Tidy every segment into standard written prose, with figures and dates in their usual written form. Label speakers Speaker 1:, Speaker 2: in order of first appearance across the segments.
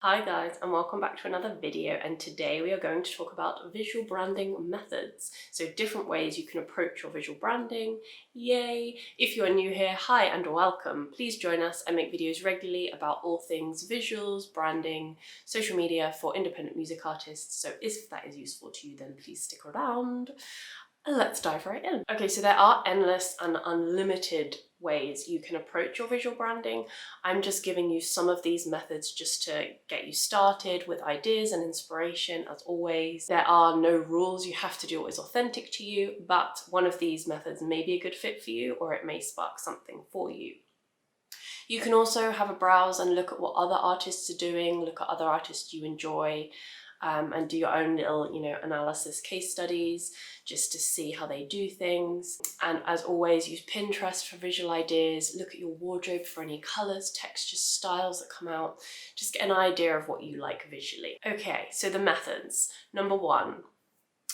Speaker 1: Hi guys, and welcome back to another video, and today we are going to talk about visual branding methods. So different ways you can approach your visual branding. Yay! If you are new here, hi and welcome. Please join us. I make videos regularly about all things visuals, branding, social media for independent music artists. So if that is useful to you, then please stick around. Let's dive right in. Okay, so there are endless and unlimited ways you can approach your visual branding. I'm just giving you some of these methods just to get you started with ideas and inspiration. As always, there are no rules. You have to do what is authentic to you, but one of these methods may be a good fit for you, or it may spark something for you. You can also have a browse and look at what other artists are doing, look at other artists you enjoy, and do your own little, analysis case studies just to see how they do things. And as always, use Pinterest for visual ideas. Look at your wardrobe for any colors, textures, styles that come out. Just get an idea of what you like visually. Okay, so the methods. Number one,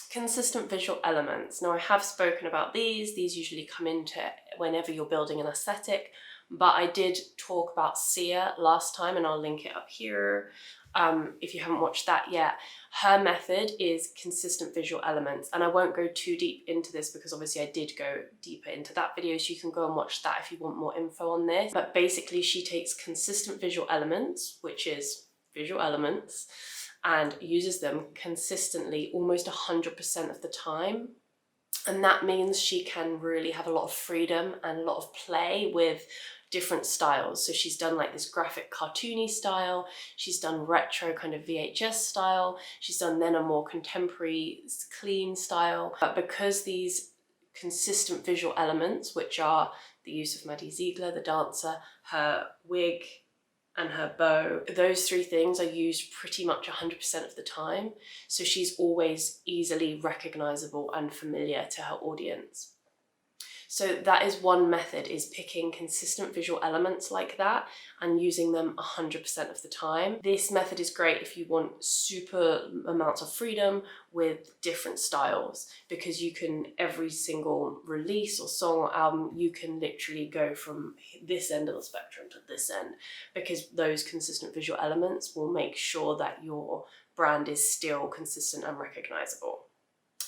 Speaker 1: consistent visual elements. Now I have spoken about these. These usually come into whenever you're building an aesthetic, but I did talk about Sia last time and I'll link it up here. If you haven't watched that yet. Her method is consistent visual elements, and I won't go too deep into this because obviously I did go deeper into that video, so you can go and watch that if you want more info on this. But basically she takes consistent visual elements, which is visual elements, and uses them consistently almost 100% of the time. And that means she can really have a lot of freedom and a lot of play with different styles. So she's done like this graphic cartoony style, she's done retro kind of VHS style, she's done then a more contemporary clean style. But because these consistent visual elements, which are the use of Maddie Ziegler, the dancer, her wig, and her bow, those three things are used pretty much 100% of the time. So she's always easily recognizable and familiar to her audience. So that is one method, is picking consistent visual elements like that and using them 100% of the time. This method is great if you want super amounts of freedom with different styles, because you can, every single release or song or album, you can literally go from this end of the spectrum to this end, because those consistent visual elements will make sure that your brand is still consistent and recognizable.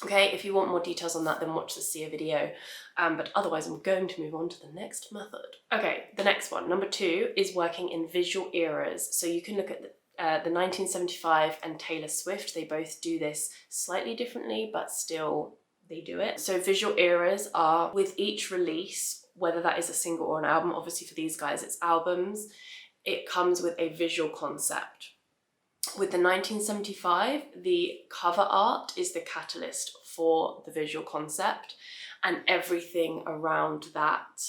Speaker 1: Okay, if you want more details on that, then watch the Sia video. But otherwise, I'm going to move on to the next method. Okay, the next one, number two, is working in visual eras. So you can look at the 1975 and Taylor Swift. They both do this slightly differently, but still they do it. So visual eras are with each release, whether that is a single or an album. Obviously for these guys, it's albums. It comes with a visual concept. With the 1975, the cover art is the catalyst for the visual concept, and everything around that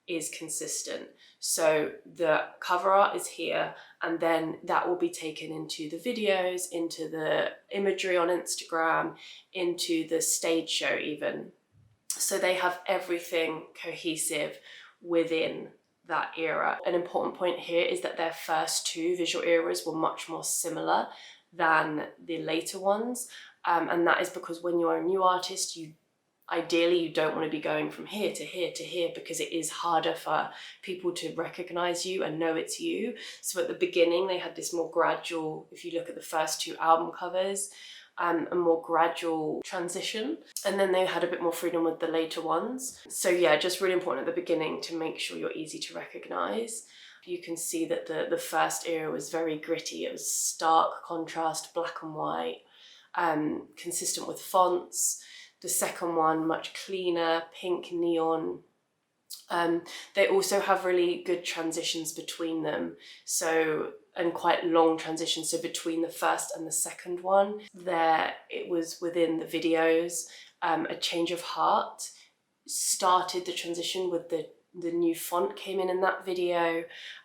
Speaker 1: is consistent. So the cover art is here, and then that will be taken into the videos, into the imagery on Instagram, into the stage show even. So they have everything cohesive within that era. An important point here is that their first two visual eras were much more similar than the later ones, and that is because when you're a new artist, ideally you don't want to be going from here to here to here, because it is harder for people to recognize you and know it's you. So at the beginning they had this more gradual, if you look at the first two album covers, a more gradual transition, and then they had a bit more freedom with the later ones. So yeah, just really important at the beginning to make sure you're easy to recognize. You can see that the first era was very gritty. It was stark contrast, black and white, consistent with fonts. The second one, much cleaner, pink neon. They also have really good transitions between them, and quite long transitions. So between the first and the second one, it was within the videos. A Change of Heart started the transition with the new font came in that video,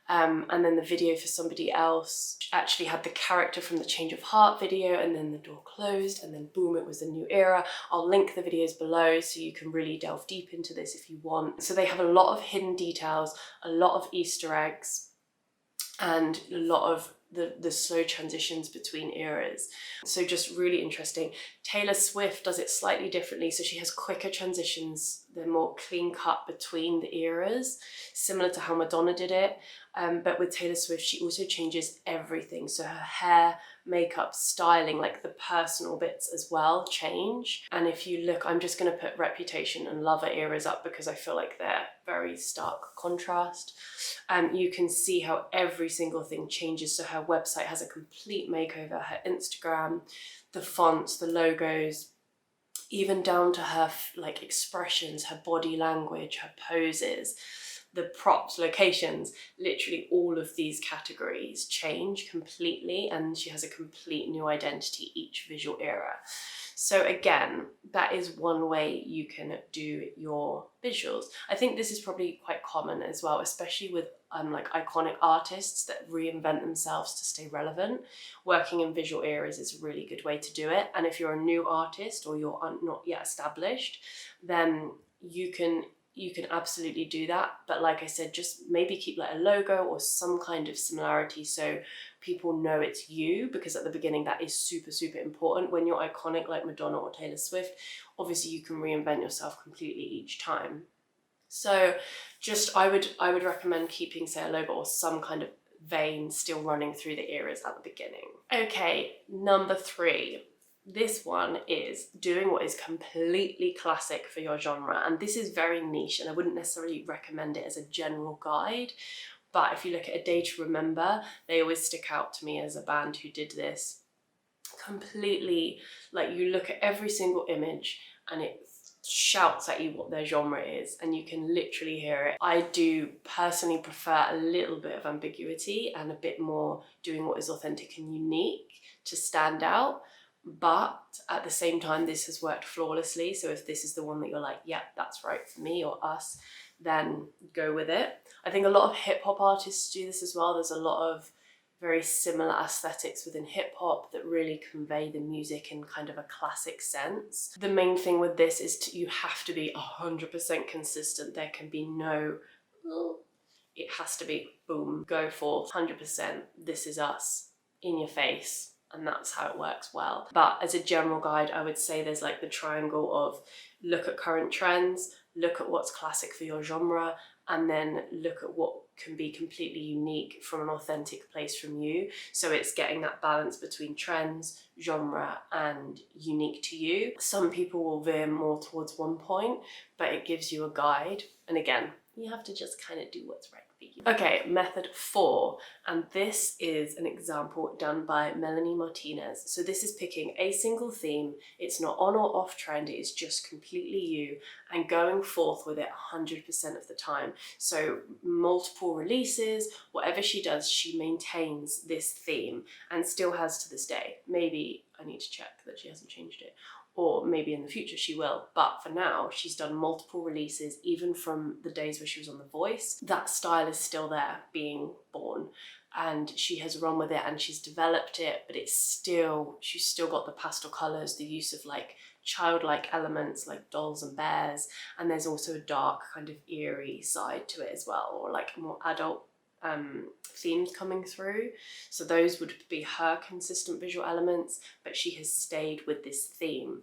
Speaker 1: and then the video for Somebody Else actually had the character from the Change of Heart video, and then the door closed, and then boom, it was the new era. I'll link the videos below so you can really delve deep into this if you want. So they have a lot of hidden details, a lot of Easter eggs, and a lot of the slow transitions between eras. So just really interesting. Taylor Swift does it slightly differently, so she has quicker transitions they're more clean cut between the eras, similar to how Madonna did it. But with Taylor Swift, she also changes everything. So her hair, makeup, styling, like the personal bits as well change. And if you look, I'm just going to put Reputation and Lover eras up because I feel like they're very stark contrast. You can see how every single thing changes. So her website has a complete makeover, her Instagram, the fonts, the logos, even down to her like expressions, her body language, her poses, the props, locations, literally all of these categories change completely, and she has a complete new identity each visual era. So again, that is one way you can do your visuals. I think this is probably quite common as well, especially with like iconic artists that reinvent themselves to stay relevant. Working in visual eras is a really good way to do it. And if you're a new artist or you're not yet established, then you can absolutely do that. But like I said, just maybe keep like a logo or some kind of similarity so people know it's you, because at the beginning that is super, super important. When you're iconic like Madonna or Taylor Swift, obviously you can reinvent yourself completely each time. So just I would recommend keeping, say, a logo or some kind of vein still running through the eras at the beginning. Okay, number 3. This one is doing what is completely classic for your genre, and this is very niche and I wouldn't necessarily recommend it as a general guide, but if you look at A Day to Remember, they always stick out to me as a band who did this completely. Like, you look at every single image and it shouts at you what their genre is and you can literally hear it. I do personally prefer a little bit of ambiguity and a bit more doing what is authentic and unique to stand out. But at the same time, this has worked flawlessly. So if this is the one that you're like, yeah, that's right for me or us, then go with it. I think a lot of hip hop artists do this as well. There's a lot of very similar aesthetics within hip hop that really convey the music in kind of a classic sense. The main thing with this is you have to be 100% consistent. There can be no, it has to be boom, go for 100%. This is us in your face. And that's how it works well. But as a general guide, I would say there's like the triangle of look at current trends, look at what's classic for your genre, and then look at what can be completely unique from an authentic place from you. So it's getting that balance between trends, genre, and unique to you. Some people will veer more towards one point, but it gives you a guide. And again, you have to just kind of do what's right for you. Okay, method 4, and this is an example done by Melanie Martinez. So this is picking a single theme. It's not on or off trend, it is just completely you and going forth with it 100% of the time. So multiple releases, whatever she does, she maintains this theme and still has to this day. Maybe I need to check that she hasn't changed it, or maybe in the future she will. But for now, she's done multiple releases, even from the days where she was on The Voice. That style is still there, being born. And she has run with it and she's developed it, but she's still got the pastel colours, the use of like childlike elements like dolls and bears. And there's also a dark kind of eerie side to it as well, or like more adult themes coming through. So those would be her consistent visual elements, but she has stayed with this theme.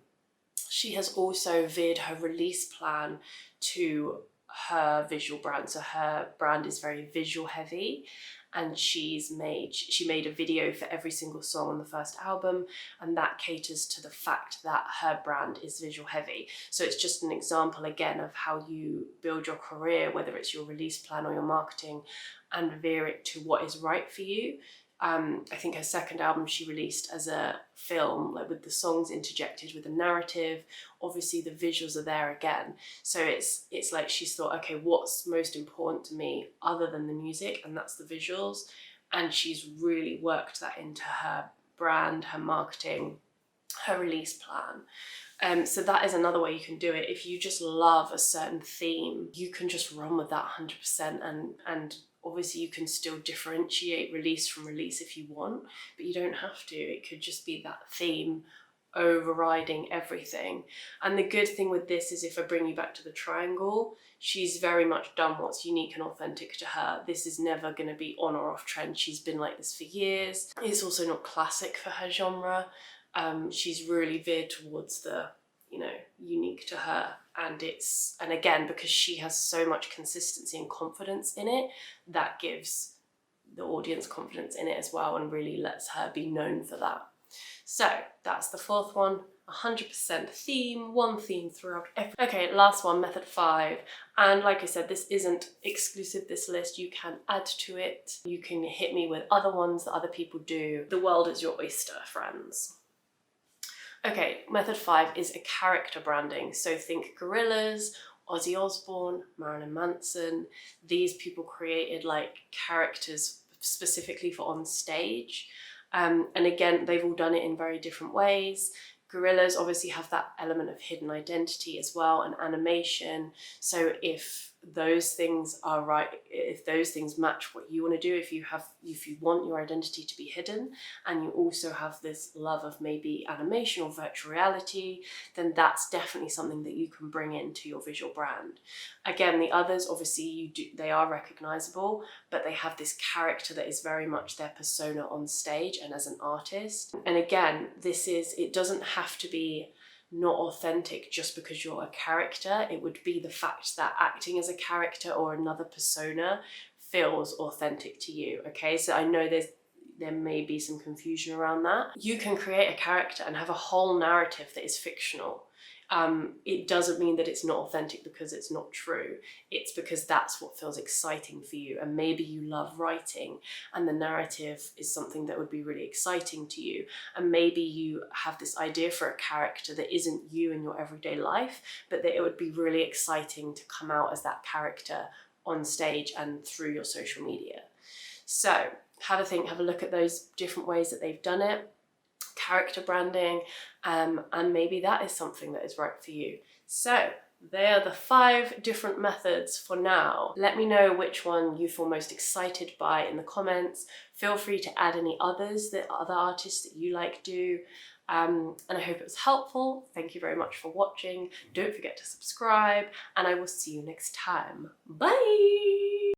Speaker 1: She has also veered her release plan to her visual brand. So her brand is very visual heavy, and she made a video for every single song on the first album, and that caters to the fact that her brand is visual heavy. So it's just an example again of how you build your career, whether it's your release plan or your marketing, and veer it to what is right for you. I think her second album she released as a film, like with the songs interjected with a narrative. Obviously the visuals are there again. So it's like she's thought, okay, what's most important to me other than the music? And that's the visuals. And she's really worked that into her brand, her marketing, her release plan. So that is another way you can do it. If you just love a certain theme, you can just run with that 100%, and obviously you can still differentiate release from release if you want, but you don't have to. It could just be that theme overriding everything. And the good thing with this is, if I bring you back to the triangle, she's very much done what's unique and authentic to her. This is never going to be on or off trend. She's been like this for years. It's also not classic for her genre. She's really veered towards the you know, unique to her. And again, because she has so much consistency and confidence in it, that gives the audience confidence in it as well and really lets her be known for that. So that's the fourth one, 100% theme, one theme throughout every... Okay, last one, method 5. And like I said, this isn't exclusive, this list. You can add to it. You can hit me with other ones that other people do. The world is your oyster, friends. Okay, method 5 is a character branding. So think Gorillaz, Ozzy Osbourne, Marilyn Manson. These people created like characters specifically for on stage. And again, they've all done it in very different ways. Gorillaz obviously have that element of hidden identity as well, and animation. So if those things are right, if those things match what you want to do, if you want your identity to be hidden, and you also have this love of maybe animation or virtual reality, then that's definitely something that you can bring into your visual brand. Again, the others, obviously they are recognizable, but they have this character that is very much their persona on stage and as an artist. And again, it doesn't have to be not authentic just because you're a character. It would be the fact that acting as a character or another persona feels authentic to you. Okay, so I know there may be some confusion around that. You can create a character and have a whole narrative that is fictional. It doesn't mean that it's not authentic because it's not true. It's because that's what feels exciting for you. And maybe you love writing and the narrative is something that would be really exciting to you. And maybe you have this idea for a character that isn't you in your everyday life, but that it would be really exciting to come out as that character on stage and through your social media. So have a think, have a look at those different ways that they've done it. Character branding, and maybe that is something that is right for you. So they are the 5 different methods for now. Let me know which one you feel most excited by in the comments. Feel free to add any others that other artists that you like do. And I hope it was helpful. Thank you very much for watching. Don't forget to subscribe, and I will see you next time. Bye!